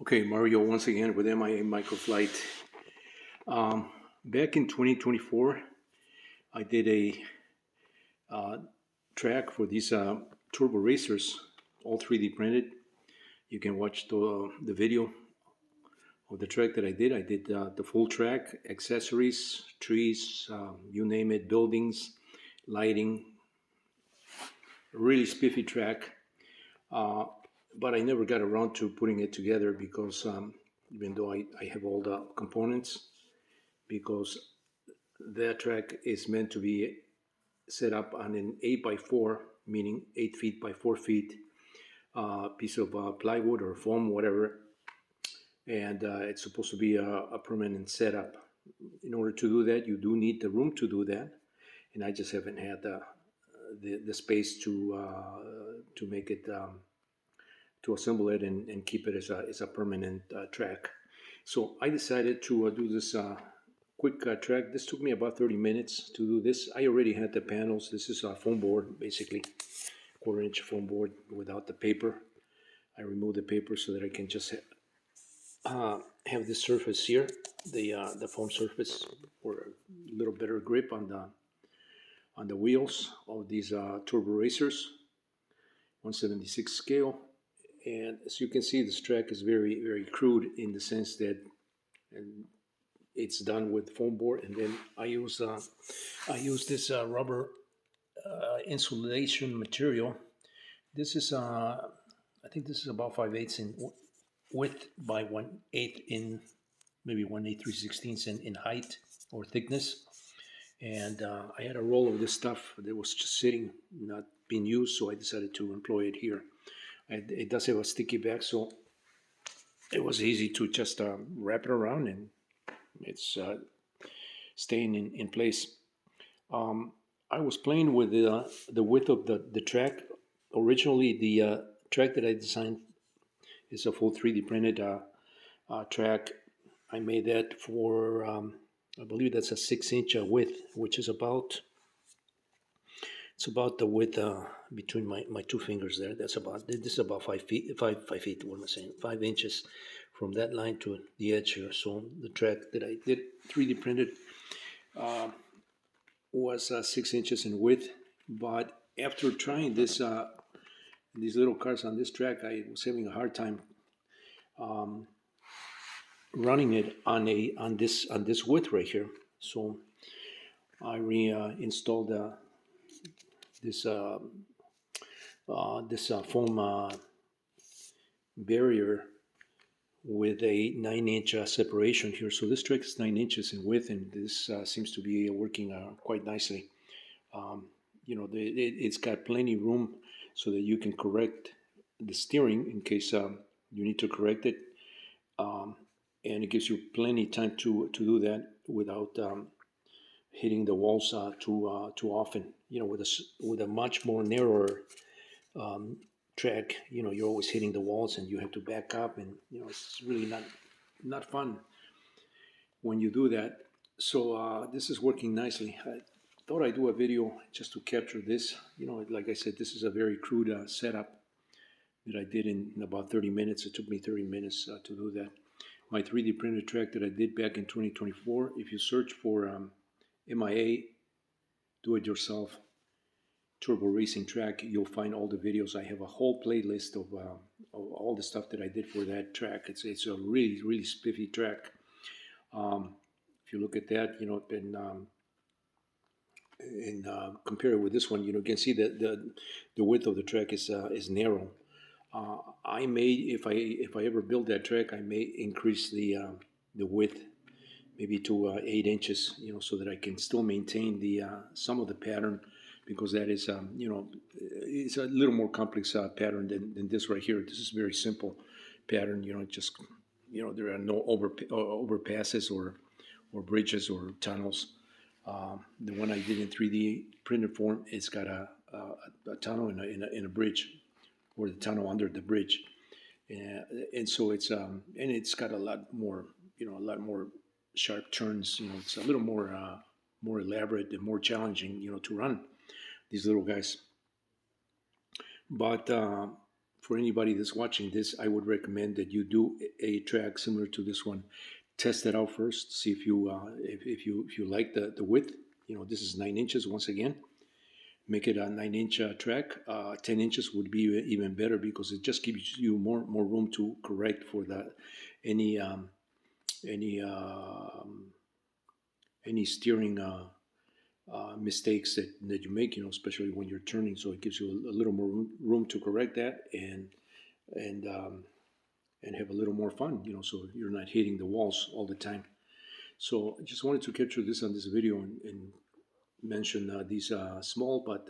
Okay, Mario, once again with MIA Microflight. Back in 2024, I did a track for these turbo racers, all 3D printed. You can watch the video of the track that I did. I did the full track, accessories, trees, you name it, buildings, lighting. Really spiffy track, but I never got around to putting it together because even though I have all the components, because that track is meant to be set up on an 8 by 4, meaning 8 feet by 4 feet piece of plywood or foam, whatever, and it's supposed to be a permanent setup. In order to do that, you do need the room to do that, and I just haven't had the space to make it to assemble it and keep it as a permanent track. So I decided to do this quick track. This took me about 30 minutes to do this. I already had the panels. This is a foam board, basically, quarter-inch foam board without the paper. I removed the paper so that I can just have this surface here, the foam surface, for a little better grip on the wheels of these turbo racers, 1/76 scale. And as you can see, this track is very, very crude in the sense that it's done with foam board, and then I use this rubber insulation material. This is I think this is about 5/8 in width by 1/8 in maybe 1/8 3/16 in height or thickness. And I had a roll of this stuff that was just sitting, not being used, so I decided to employ it here. It does have a sticky back, so it was easy to just wrap it around, and it's staying in place. I was playing with the width of the track. Originally, the track that I designed is a full 3D printed track. I made that for, I believe that's a 6-inch width, which is about, it's about the width between my two fingers there. That's about, this is about 5 feet, 5 feet, what am I saying? 5 inches from that line to the edge here. So the track that I did 3D printed was 6 inches in width. But after trying this, these little cars on this track, I was having a hard time running it on this width right here. So I reinstalled this foam barrier with a 9-inch separation here. So this track is 9 inches in width, and this seems to be working quite nicely. It's got plenty room so that you can correct the steering in case you need to correct it, and it gives you plenty time to do that without hitting the walls too often. With a much more narrower track, you're always hitting the walls and you have to back up, and it's really not fun when you do that. So this is working nicely. I thought I'd do a video just to capture this. Like I said, this is a very crude setup that I did in about 30 minutes. It took me 30 minutes to do that. My 3D printed track that I did back in 2024, if you search for MIA do-it-yourself turbo racing track, you'll find all the videos. I have a whole playlist of all the stuff that I did for that track. It's a really, really spiffy track. If you look at that, and compare it with this one, you can see that the width of the track is narrow. I may, if I ever build that track, I may increase the width maybe to 8 inches, so that I can still maintain the some of the pattern, because that is, it's a little more complex pattern than this right here. This is a very simple pattern. Just there are no overpasses or bridges or tunnels. The one I did in 3D printed form, it's got a tunnel and a bridge, or the tunnel under the bridge, and so it's and it's got a lot more sharp turns. It's a little more elaborate and more challenging, to run these little guys. But for anybody that's watching this, I would recommend that you do a track similar to this one. Test it out first. See if you if you like the width. This is 9 inches once again. Make it a 9 inch track. 10 inches would be even better because it just gives you more room to correct for that any any any steering mistakes that you make, especially when you're turning. So it gives you a little more room to correct that and and have a little more fun, so you're not hitting the walls all the time. So I just wanted to capture this on this video and mention these small but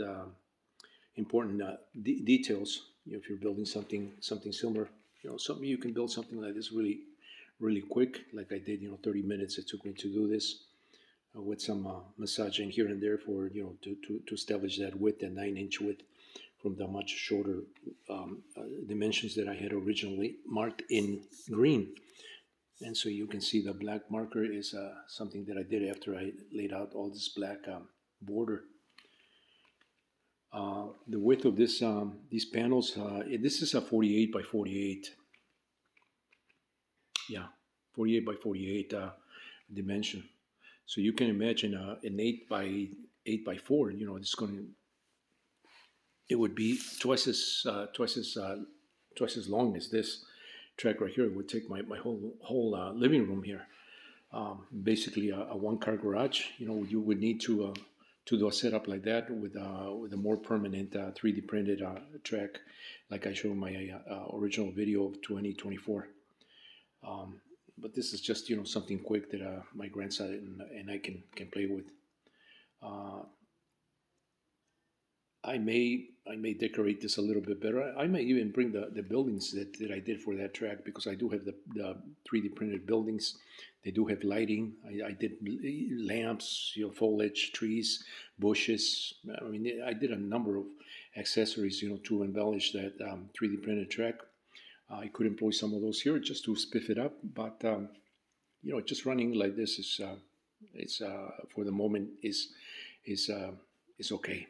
important details. If you're building something similar, something you can build something like this really quick, like I did. 30 minutes it took me to do this with some massaging here and there for to establish that width, that 9 inch width, from the much shorter dimensions that I had originally marked in green. And so you can see the black marker is something that I did after I laid out all this black border. The width of these panels, this is a 48 by 48. Yeah, 48 by 48 dimension. So you can imagine an 8 by 4. It would be twice as long as this track right here. It would take my whole living room here. Basically a one-car garage. You would need to do a setup like that with a more permanent 3D printed track, like I showed in my original video of 2024. But this is just something quick that my grandson and I can play with. I may decorate this a little bit better. I may even bring the buildings that I did for that track, because I do have the 3D printed buildings. They do have lighting. I did lamps, foliage, trees, bushes. I mean, I did a number of accessories, to embellish that 3D printed track. I could employ some of those here just to spiff it up, but just running like this is, it's for the moment is okay.